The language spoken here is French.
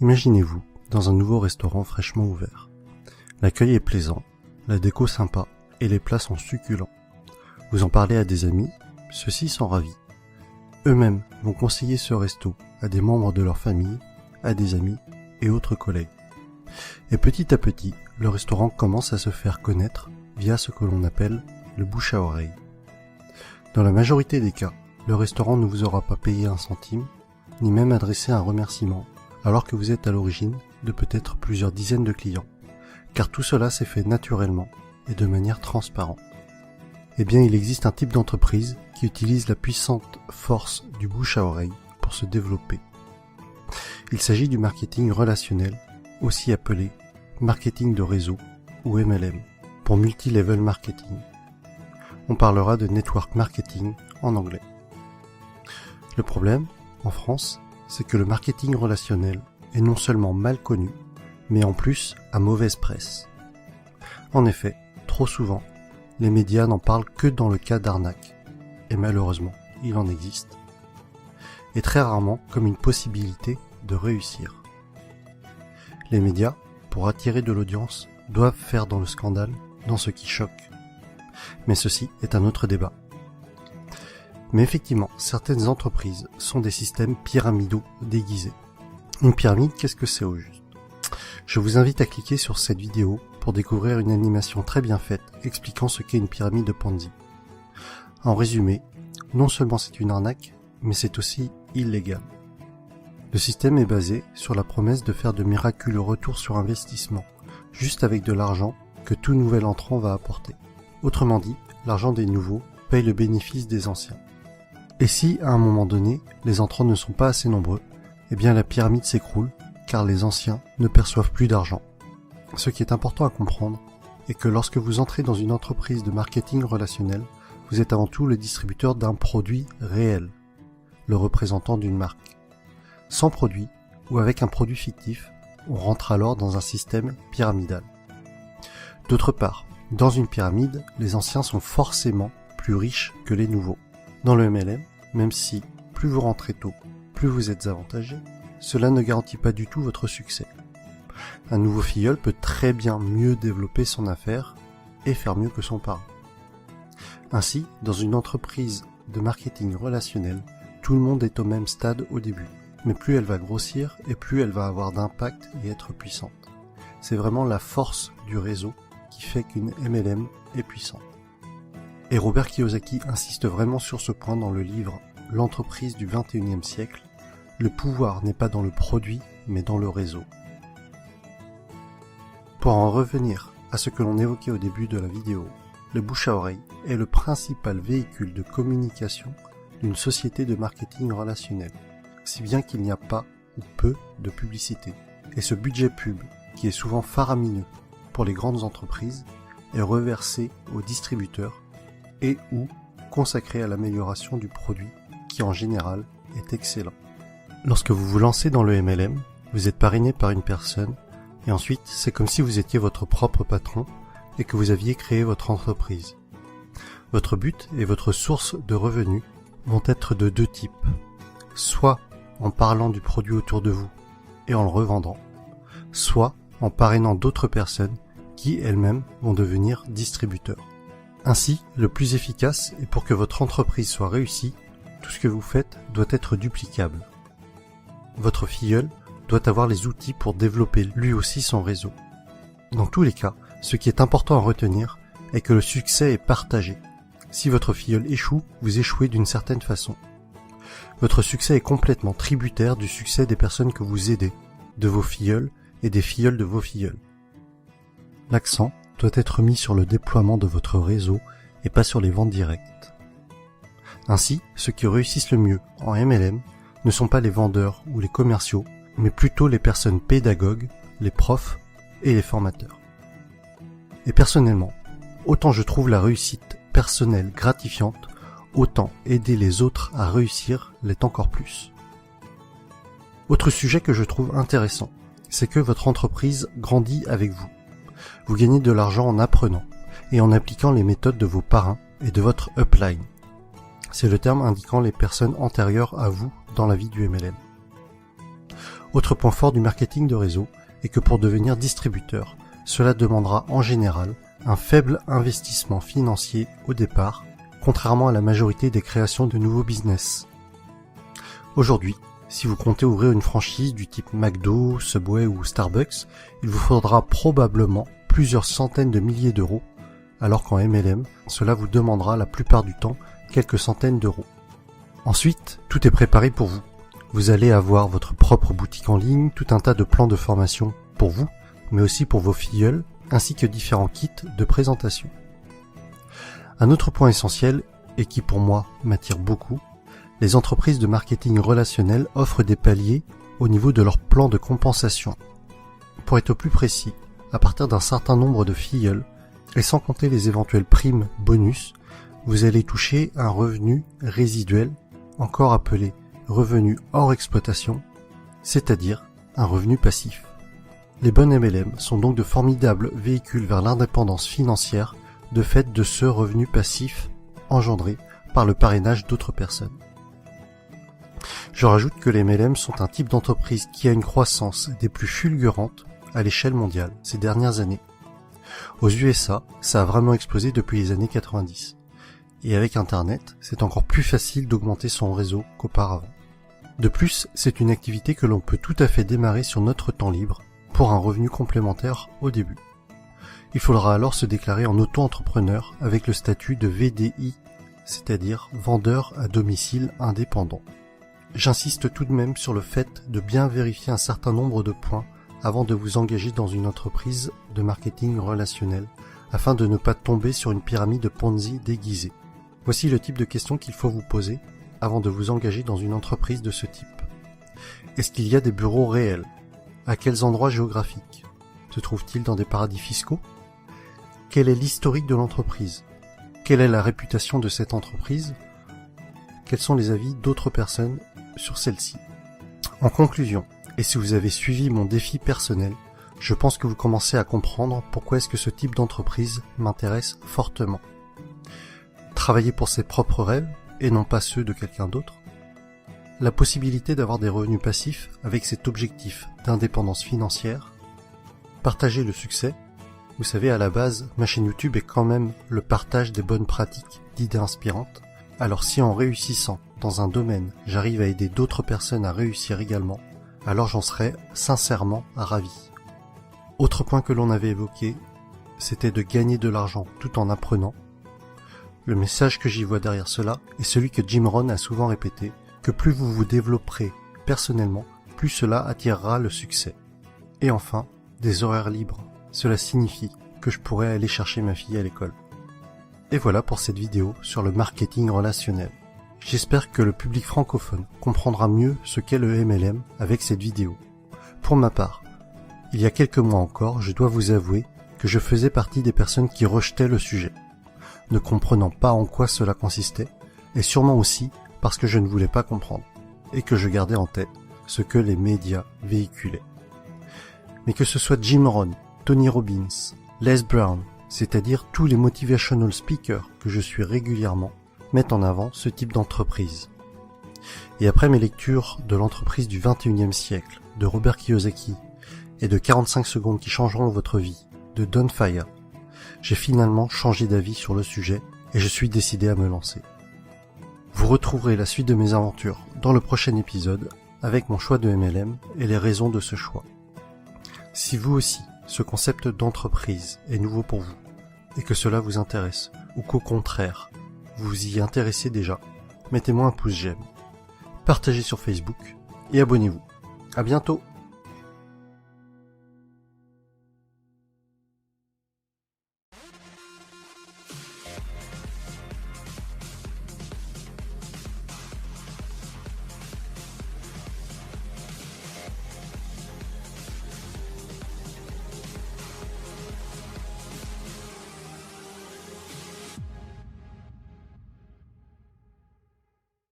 Imaginez-vous dans un nouveau restaurant fraîchement ouvert. L'accueil est plaisant, la déco sympa et les plats sont succulents. Vous en parlez à des amis, ceux-ci sont ravis. Eux-mêmes vont conseiller ce resto à des membres de leur famille, à des amis et autres collègues. Et petit à petit, le restaurant commence à se faire connaître via ce que l'on appelle le bouche à oreille. Dans la majorité des cas, le restaurant ne vous aura pas payé un centime, ni même adressé un remerciement, alors que vous êtes à l'origine de peut-être plusieurs dizaines de clients, car tout cela s'est fait naturellement et de manière transparente. Eh bien, il existe un type d'entreprise qui utilise la puissante force du bouche à oreille pour se développer. Il s'agit du marketing relationnel, aussi appelé marketing de réseau ou MLM, pour multi-level marketing. On parlera de network marketing en anglais. Le problème, en France, c'est que le marketing relationnel est non seulement mal connu, mais en plus à mauvaise presse. En effet, trop souvent, les médias n'en parlent que dans le cas d'arnaque, et malheureusement, il en existe, et très rarement comme une possibilité de réussir. Les médias, pour attirer de l'audience, doivent faire dans le scandale, dans ce qui choque. Mais ceci est un autre débat. Mais effectivement, certaines entreprises sont des systèmes pyramidaux déguisés. Une pyramide, qu'est-ce que c'est au juste? Je vous invite à cliquer sur cette vidéo pour découvrir une animation très bien faite expliquant ce qu'est une pyramide de Ponzi. En résumé, non seulement c'est une arnaque, mais c'est aussi illégal. Le système est basé sur la promesse de faire de miraculeux retours sur investissement, juste avec de l'argent que tout nouvel entrant va apporter. Autrement dit, l'argent des nouveaux paye le bénéfice des anciens. Et si, à un moment donné, les entrants ne sont pas assez nombreux, eh bien la pyramide s'écroule, car les anciens ne perçoivent plus d'argent. Ce qui est important à comprendre est que lorsque vous entrez dans une entreprise de marketing relationnel, vous êtes avant tout le distributeur d'un produit réel, le représentant d'une marque. Sans produit, ou avec un produit fictif, on rentre alors dans un système pyramidal. D'autre part, dans une pyramide, les anciens sont forcément plus riches que les nouveaux. Dans le MLM, même si plus vous rentrez tôt, plus vous êtes avantagé, cela ne garantit pas du tout votre succès. Un nouveau filleul peut très bien mieux développer son affaire et faire mieux que son parent. Ainsi, dans une entreprise de marketing relationnel, tout le monde est au même stade au début, mais plus elle va grossir et plus elle va avoir d'impact et être puissante. C'est vraiment la force du réseau qui fait qu'une MLM est puissante. Et Robert Kiyosaki insiste vraiment sur ce point dans le livre « L'entreprise du XXIe siècle ». Le pouvoir n'est pas dans le produit, mais dans le réseau. Pour en revenir à ce que l'on évoquait au début de la vidéo, le bouche à oreille est le principal véhicule de communication d'une société de marketing relationnel, si bien qu'il n'y a pas ou peu de publicité. Et ce budget pub, qui est souvent faramineux pour les grandes entreprises, est reversé aux distributeurs et ou consacré à l'amélioration du produit qui en général est excellent. Lorsque vous vous lancez dans le MLM, vous êtes parrainé par une personne et ensuite c'est comme si vous étiez votre propre patron et que vous aviez créé votre entreprise. Votre but et votre source de revenus vont être de deux types, soit en parlant du produit autour de vous et en le revendant, soit en parrainant d'autres personnes qui elles-mêmes vont devenir distributeurs. Ainsi, le plus efficace et pour que votre entreprise soit réussie, tout ce que vous faites doit être duplicable. Votre filleul doit avoir les outils pour développer lui aussi son réseau. Dans tous les cas, ce qui est important à retenir est que le succès est partagé. Si votre filleul échoue, vous échouez d'une certaine façon. Votre succès est complètement tributaire du succès des personnes que vous aidez, de vos filleuls et des filleuls de vos filleuls. L'accent doit être mis sur le déploiement de votre réseau et pas sur les ventes directes. Ainsi, ceux qui réussissent le mieux en MLM ne sont pas les vendeurs ou les commerciaux, mais plutôt les personnes pédagogues, les profs et les formateurs. Et personnellement, autant je trouve la réussite personnelle gratifiante, autant aider les autres à réussir l'est encore plus. Autre sujet que je trouve intéressant, c'est que votre entreprise grandit avec vous. Vous gagnez de l'argent en apprenant et en appliquant les méthodes de vos parrains et de votre upline. C'est le terme indiquant les personnes antérieures à vous dans la vie du MLM. Autre point fort du marketing de réseau est que pour devenir distributeur, cela demandera en général un faible investissement financier au départ, contrairement à la majorité des créations de nouveaux business. Aujourd'hui, si vous comptez ouvrir une franchise du type McDo, Subway ou Starbucks, il vous faudra probablement plusieurs centaines de milliers d'euros, alors qu'en MLM, cela vous demandera la plupart du temps quelques centaines d'euros. Ensuite, tout est préparé pour vous. Vous allez avoir votre propre boutique en ligne, tout un tas de plans de formation pour vous, mais aussi pour vos filleuls, ainsi que différents kits de présentation. Un autre point essentiel, et qui pour moi m'attire beaucoup, les entreprises de marketing relationnel offrent des paliers au niveau de leur plan de compensation. Pour être plus précis, à partir d'un certain nombre de filleuls, et sans compter les éventuelles primes bonus, vous allez toucher un revenu résiduel, encore appelé revenu hors exploitation, c'est-à-dire un revenu passif. Les bonnes MLM sont donc de formidables véhicules vers l'indépendance financière de fait de ce revenu passif engendré par le parrainage d'autres personnes. Je rajoute que les MLM sont un type d'entreprise qui a une croissance des plus fulgurantes à l'échelle mondiale ces dernières années. Aux USA, ça a vraiment explosé depuis les années 90. Et avec Internet, c'est encore plus facile d'augmenter son réseau qu'auparavant. De plus, c'est une activité que l'on peut tout à fait démarrer sur notre temps libre pour un revenu complémentaire au début. Il faudra alors se déclarer en auto-entrepreneur avec le statut de VDI, c'est-à-dire vendeur à domicile indépendant. J'insiste tout de même sur le fait de bien vérifier un certain nombre de points avant de vous engager dans une entreprise de marketing relationnel, afin de ne pas tomber sur une pyramide Ponzi déguisée. Voici le type de questions qu'il faut vous poser avant de vous engager dans une entreprise de ce type. Est-ce qu'il y a des bureaux réels? À quels endroits géographiques? Se trouve-t-il dans des paradis fiscaux? Quel est l'historique de l'entreprise? Quelle est la réputation de cette entreprise? Quels sont les avis d'autres personnes sur celle-ci? En conclusion, et si vous avez suivi mon défi personnel, je pense que vous commencez à comprendre pourquoi est-ce que ce type d'entreprise m'intéresse fortement. Travailler pour ses propres rêves et non pas ceux de quelqu'un d'autre. La possibilité d'avoir des revenus passifs avec cet objectif d'indépendance financière. Partager le succès. Vous savez, à la base, ma chaîne YouTube est quand même le partage des bonnes pratiques, d'idées inspirantes. Alors si en réussissant dans un domaine, j'arrive à aider d'autres personnes à réussir également, alors j'en serais sincèrement ravi. Autre point que l'on avait évoqué, c'était de gagner de l'argent tout en apprenant. Le message que j'y vois derrière cela est celui que Jim Rohn a souvent répété, que plus vous vous développerez personnellement, plus cela attirera le succès. Et enfin, des horaires libres. Cela signifie que je pourrais aller chercher ma fille à l'école. Et voilà pour cette vidéo sur le marketing relationnel. J'espère que le public francophone comprendra mieux ce qu'est le MLM avec cette vidéo. Pour ma part, il y a quelques mois encore, je dois vous avouer que je faisais partie des personnes qui rejetaient le sujet, ne comprenant pas en quoi cela consistait, et sûrement aussi parce que je ne voulais pas comprendre, et que je gardais en tête ce que les médias véhiculaient. Mais que ce soit Jim Rohn, Tony Robbins, Les Brown, c'est-à-dire tous les motivational speakers que je suis régulièrement, mettent en avant ce type d'entreprise. Et après mes lectures de l'entreprise du 21e siècle, de Robert Kiyosaki, et de 45 secondes qui changeront votre vie, de Don Faya, j'ai finalement changé d'avis sur le sujet et je suis décidé à me lancer. Vous retrouverez la suite de mes aventures dans le prochain épisode avec mon choix de MLM et les raisons de ce choix. Si vous aussi, ce concept d'entreprise est nouveau pour vous et que cela vous intéresse ou qu'au contraire, vous y intéressez déjà, mettez-moi un pouce j'aime, partagez sur Facebook et abonnez-vous. À bientôt!